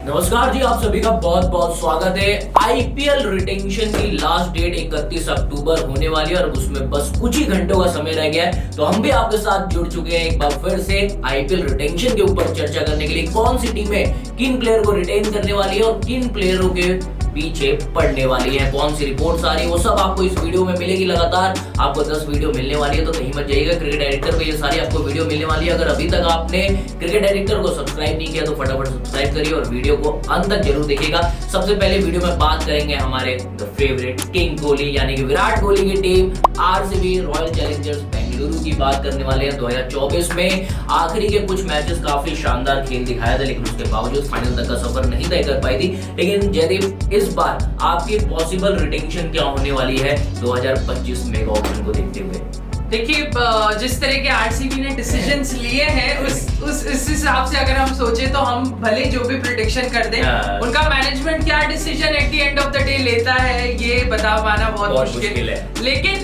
नमस्कार जी, आप सभी का बहुत बहुत स्वागत है। आईपीएल रिटेंशन की लास्ट डेट 31 अक्टूबर होने वाली है और उसमें बस कुछ ही घंटों का समय रह गया है। तो हम भी आपके साथ जुड़ चुके हैं एक बार फिर से आईपीएल रिटेंशन के ऊपर चर्चा करने के लिए। कौन सी टीमें किन प्लेयर को रिटेन करने वाली है और किन प्लेयरों के पीछे पड़ने वाली है, कौन सी रिपोर्ट्स आ रही है, वो सब आपको इस वीडियो में मिलेगी। लगातार आपको 10 वीडियो मिलने वाली है, तो कहीं मत जाइएगा। क्रिकेट डायरेक्टर पे ये सारी आपको वीडियो मिलने वाली है। अगर अभी तक आपने क्रिकेट डायरेक्टर को सब्सक्राइब नहीं किया तो फटाफट सब्सक्राइब करिए और वीडियो को अंत तक जरूर देखिएगा। सबसे पहले वीडियो में बात करेंगे हमारे द फेवरेट किंग कोहली यानी कि विराट कोहली की team RCB royal Challengers Bengaluru की बात करने वाले हैं। 2024 में आखिरी के कुछ मैचेस काफी शानदार खेल दिखाया था, लेकिन उसके बावजूद फाइनल तक का सफर नहीं तय कर पाई थी। लेकिन जयदीप, इस बार आपकी पॉसिबल रिटेंशन क्या होने वाली है 2025 मेगा ऑक्शन को देखते हुए? देखिए, जिस तरह के आरसीबी ने डिसीजंस लिए हैं उस हिसाब से अगर हम सोचे तो हम भले जो भी प्रेडिक्शन कर दें, उनका मैनेजमेंट क्या decision at the end of the day लेता है ये बता पाना बहुत मुश्किल है। लेकिन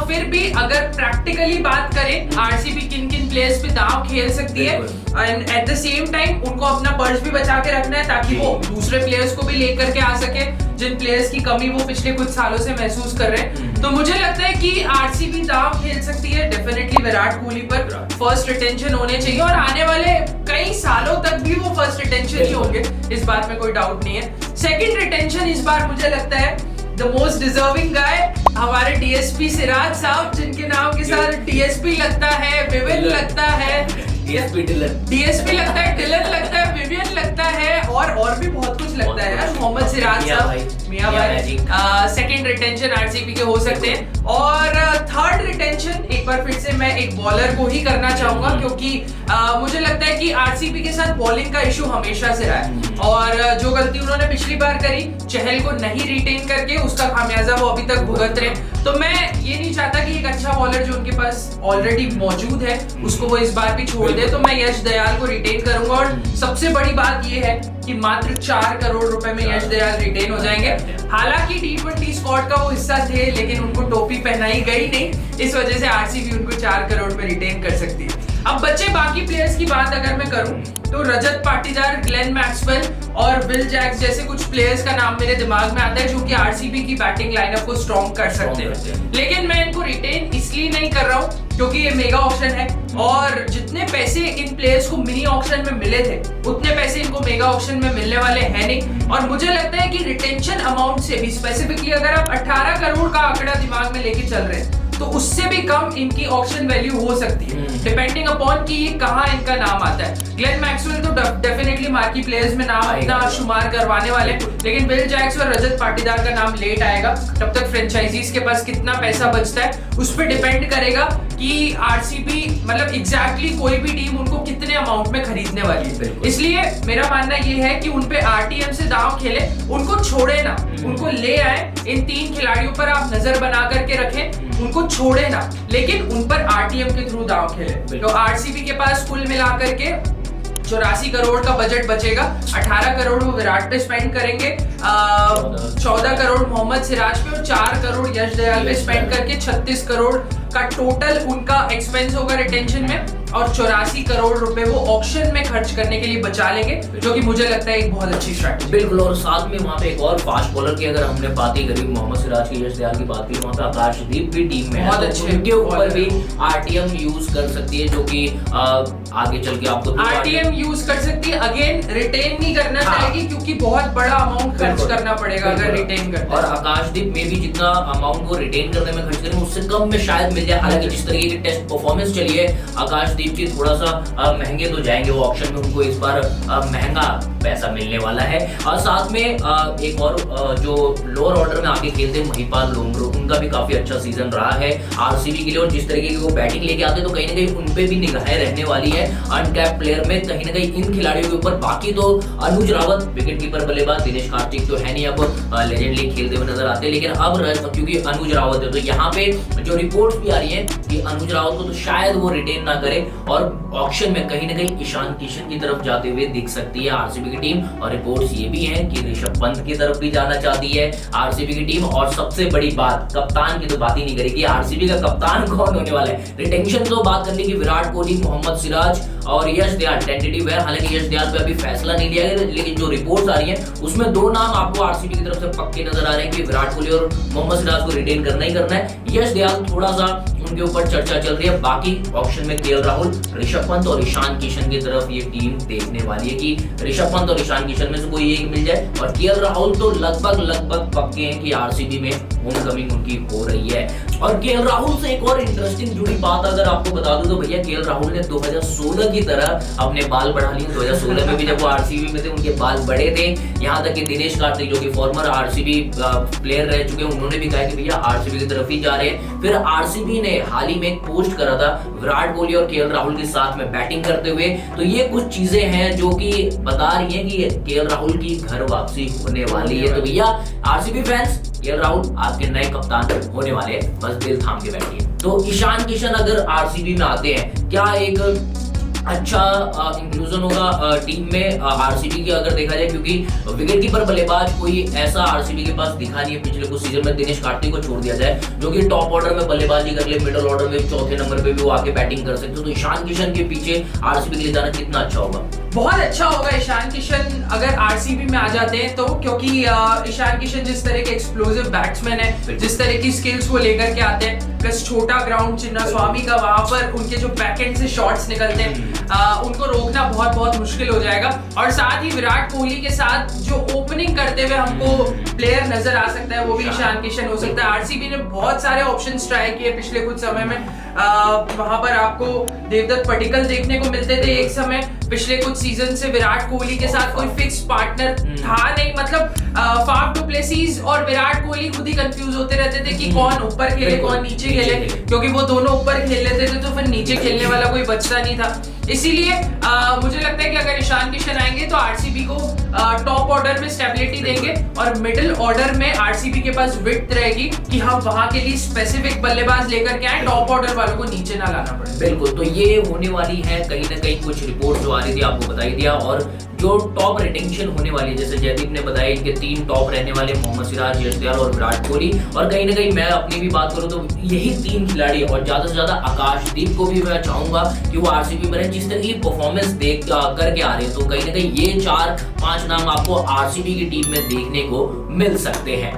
फिर भी अगर प्रैक्टिकली बात करें, आरसीबी किन किन प्लेयर्स पे दांव खेल सकती है and at the same time उनको अपना पर्स भी बचा के रखना है ताकि वो दूसरे प्लेयर्स को भी लेकर के आ सके जिन प्लेयर्स की कमी वो पिछले कुछ सालों से महसूस कर रहे हैं। तो मुझे लगता है कि आरसीबी दांव खेल सकती है डेफिनेटली विराट कोहली पर। फर्स्ट रिटेंशन होने चाहिए और आने वाले कई सालों तक भी वो फर्स्ट रिटेंशन ही होंगे, इस बात में कोई डाउट नहीं है। सेकंड रिटेंशन इस बार मुझे लगता है द मोस्ट डिजर्विंग गाय हमारे डीएसपी सिराज साहब, जिनके नाम के साथ डीएसपी लगता है, विविन लगता है, डीएसपी लगता है, डिलन लगता है, विवियन लगता है और भी बहुत कुछ लगता है यार। मोहम्मद सिराज साहब, मियां भाई सेकंड रिटेंशन आरसीबी के हो सकते हैं। और थर्ड रिटेंशन एक बार फिर से मैं एक बॉलर को ही करना चाहूंगा, क्योंकि मुझे लगता है कि आरसीबी के साथ बॉलिंग का इशू हमेशा से रहा है और जो गलती उन्होंने पिछली बार करी चहल को नहीं रिटेन करके, उसका खामियाजा वो अभी तक भुगत रहे। तो मैं ये नहीं चाहता कि एक अच्छा बॉलर जो उनके पास ऑलरेडी मौजूद है उसको वो इस बार भी छोड़ दे। तो मैं यश दयाल को रिटेन करूंगा और सबसे बड़ी बात ये है कि मात्र 4 करोड़ रुपए में यश दयाल रिटेन हो जाएंगे। हालांकि टी20 स्क्वाड का वो हिस्सा थे, लेकिन उनको टोपी पहनाई गई नहीं, इस वजह से आरसीबी उनको 4 करोड़ में रिटेन कर सकती है। अब बच्चे बाकी प्लेयर्स की बात अगर मैं करूं तो रजत पाटीदार, ग्लेन मैक्सवेल और विल जैक्स जैसे कुछ प्लेयर्स का नाम मेरे दिमाग में आता है जो कि आरसीबी की बैटिंग लाइनअप को स्ट्रॉन्ग कर सकते हैं। लेकिन मैं इनको रिटेन इसलिए नहीं कर रहा हूं क्योंकि ये मेगा ऑक्शन है और जितने पैसे इन प्लेयर्स को मिनी ऑक्शन में मिले थे उतने पैसे इनको मेगा ऑक्शन में मिलने वाले हैं नहीं। और मुझे लगता है कि रिटेंशन अमाउंट से भी स्पेसिफिकली अगर आप 18 करोड़ का आंकड़ा दिमाग में लेके चल रहे हैं तो उससे भी कम इनकी ऑक्शन वैल्यू हो सकती है, डिपेंडिंग अपॉन कि ये कहां इनका नाम आता है। ग्लेन मैक्सवेल तो डेफिनेटली मार्की प्लेयर्स में नाम अपना शुमार करवाने वाले, लेकिन विल जैक्स और रजत पाटीदार का नाम लेट आएगा। तब तक फ्रेंचाइजीज के पास कितना पैसा बचता है उस पर डिपेंड करेगा कि आरसीबी मतलब एग्जैक्टली कोई भी टीम उनको कितने अमाउंट में खरीदने वाली है। इसलिए मेरा मानना ये है कि उनपे आरटीएम से दांव खेले, उनको छोड़े ना, उनको ले आए। इन 3 खिलाड़ियों पर आप नजर बना करके रखें, उनको छोड़े ना, लेकिन उन पर आरटीएम के थ्रू दांव खेले। तो आरसीबी के पास कुल मिलाकर के 84 करोड़ का बजट बचेगा। 18 करोड़ वो विराट पे स्पेंड करेंगे, 14 करोड़ मोहम्मद सिराज पे और 4 करोड़ यश दयाल पे स्पेंड करके 36 करोड़ का टोटल उनका एक्सपेंस होगा रिटेंशन में और 84 करोड़ रुपए वो ऑक्शन में खर्च करने के लिए बचा लेंगे, जो कि मुझे लगता है एक बहुत अच्छी स्ट्रैटेजी। बिल्कुल। और साथ में वहाँ पे एक और फास्ट बॉलर की अगर हमने बात ही करी, मोहम्मद सिराज की, यश दयाल की बात की, वहाँ पे आकाशदीप भी टीम में बहुत अच्छे, उनके ऊपर भी आरटीएम यूज कर सकती है, जो कि आगे चल के आपको आरटीएम यूज कर सकती है। अगेन रिटेन नहीं करना चाहेगी क्योंकि बहुत बड़ा अमाउंट खर्च करना पड़ेगा अगर रिटेन करते। और आकाशदीप में भी जितना अमाउंट वो रिटेन करने में खर्च करें उससे कम में शायद मिल जाए। हालांकि जिस तरीके की टेस्ट परफॉर्मेंस चली है आकाशदीप की, थोड़ा सा महंगे तो जाएंगे वो ऑक्शन में, उनको इस बार महंगा पैसा मिलने वाला है। और साथ में एक और जो लोअर ऑर्डर में आगे खेलते हैं महिपाल लोमरो, उनका भी काफी अच्छा सीजन रहा है आरसीबी के लिए। और जिस तरीके की वो बैटिंग लेके आते हैं तो कहीं ना कहीं उनपे भी निगाहें रहने वाली है अनकैप प्लेयर में कहीं ना कहीं इन खिलाड़ियों के ऊपर। बाकी तो अनुज रावत विकेट कीपर बल्लेबाज, दिनेश कार्तिक तो है नहीं, अब लेजेंडली खेलते हुए नजर आते हैं। लेकिन अब क्योंकि अनुज रावत है तो यहाँ पे जो रिपोर्ट्स भी आ रही है कि अनुज रावत को तो शायद वो रिटेन ना करे और ऑक्शन में कहीं ना कहीं ईशान किशन की तरफ जाते हुए दिख सकती है आरसीबी की टीम। और रिपोर्ट्स ये भी हैं कि ऋषभ पंत की तरफ भी जाना चाहती है आरसीबी की टीम। और सबसे बड़ी बात, कप्तान की तो बात ही नहीं करेगी, आरसीबी का कप्तान कौन होने वाला है। रिटेंशन तो बात करने की विराट कोहली, मोहम्मद सिराज और यश दयाल टेंटेटिव है। हालांकि यश दयाल पे अभी फैसला नहीं लिया गया, लेकिन जो रिपोर्ट्स आ रही हैं उसमें दो नाम आपको आरसीबी की तरफ से पक्के नजर आ रहे हैं कि विराट कोहली और मोहम्मद सिराज को रिटेन करना ही करना है। यश दयाल थोड़ा सा उनके ऊपर चर्चा चल रही है। बाकी ऑप्शन में केएल राहुल, ऋषभ पंत और ईशान किशन की तरफ ये टीम देखने वाली है कि ऋषभ पंत और ईशान किशन में से कोई एक मिल जाए। और केएल राहुल तो लगभग पक्के हैं कि आरसीबी में होमकमिंग उनकी हो रही है। और केएल राहुल से एक और इंटरेस्टिंग जुड़ी बात अगर आपको बता दूं तो भैया केएल राहुल ने 2016 की तरह अपने बाल बढ़ा लिए। 2016 में भी जब वो आरसीबी में थे उनके बाल बड़े थे। यहाँ तक कि दिनेश कार्तिक जो कि फॉर्मर आरसीबी प्लेयर रह चुके हैं, उन्होंने भी कहा कि भैया आरसीबी की तरफ ही जा रहे हैं। फिर आरसीबी ने हाल ही में एक पोस्ट करा था विराट कोहली और केएल राहुल के साथ में बैटिंग करते हुए। तो ये कुछ चीजें हैं जो कि बता रही हैं कि केएल राहुल की घर वापसी होने वाली है। तो भैया आरसीबी फैंस, केएल राहुल आपके नए कप्तान होने वाले हैं, बस दिल थाम के बैठिए। तो ईशान किशन अगर आरसीबी में आते हैं, क्या एक अच्छा इंक्लूजन होगा टीम में आरसीबी की अगर देखा जाए, क्योंकि विकेट कीपर बल्लेबाज कोई ऐसा आरसीबी के पास दिखा नहीं है पिछले कुछ सीजन में। दिनेश कार्तिक को छोड़ दिया जाए जो कि टॉप ऑर्डर में बल्लेबाजी कर ले, मिडिल ऑर्डर में चौथे नंबर पे भी वो आके बैटिंग कर सकते हो। तो ईशान किशन के पीछे आरसीबी के लिए जाना कितना अच्छा होगा? बहुत अच्छा होगा ईशान किशन अगर आरसीबी में आ जाते हैं तो, क्योंकि ईशान किशन जिस तरह के एक्सप्लोसिव बैट्समैन है, जिस तरह की स्किल्स वो लेकर के आते हैं, प्लस छोटा ग्राउंड चिन्ना स्वामी का, वहां पर उनके जो बैकएंड से शॉट्स निकलते हैं उनको रोकना बहुत मुश्किल हो जाएगा। और साथ ही विराट कोहली के साथ जो ओपनिंग करते हुए हमको प्लेयर नजर आ सकता है वो भी ईशान किशन हो सकता है। आरसीबी ने बहुत सारे ऑप्शंस ट्राई किए पिछले कुछ समय में। वहां पर आपको देवदत्त पडिक्कल देखने को मिलते थे एक समय। पिछले कुछ सीजन से विराट कोहली के साथ कोई फिक्स पार्टनर था नहीं, मतलब फाफ डू प्लेसिस और विराट कोहली खुद ही कंफ्यूज होते रहते थे कि कौन ऊपर खेले कौन नीचे खेले, क्योंकि वो दोनों ऊपर खेल लेते थे तो फिर नीचे खेलने वाला कोई बचता नहीं था। इसीलिए मुझे लगता है कि अगर ईशान किशन आएंगे तो आरसीबी को टॉप ऑर्डर में स्टेबिलिटी देंगे और मिडिल ऑर्डर में आरसीबी के पास विड्थ रहेगी कि हम वहां के लिए स्पेसिफिक बल्लेबाज लेकर के आए, टॉप ऑर्डर वालों को नीचे ना लाना पड़े। बिल्कुल, तो ये होने वाली है कहीं ना कहीं कुछ रिपोर्ट जो आ रही थी आपको बताई दिया। और जो टॉप रिटेंशन होने वाली है, जैसे जयदीप ने बताया, इनके 3 टॉप रहने वाले मोहम्मद सिराज, यश दयाल और विराट कोहली। और कहीं ना कहीं मैं अपनी भी बात करूं तो यही 3 खिलाड़ी और ज्यादा से ज्यादा आकाशदीप को भी मैं चाहूंगा कि वो आरसीबी में रहे, जिस तरह की परफॉर्मेंस देख करके आ रहे हैं। तो कहीं ना कहीं ये 4-5 नाम आपको आरसीबी की टीम में देखने को मिल सकते हैं।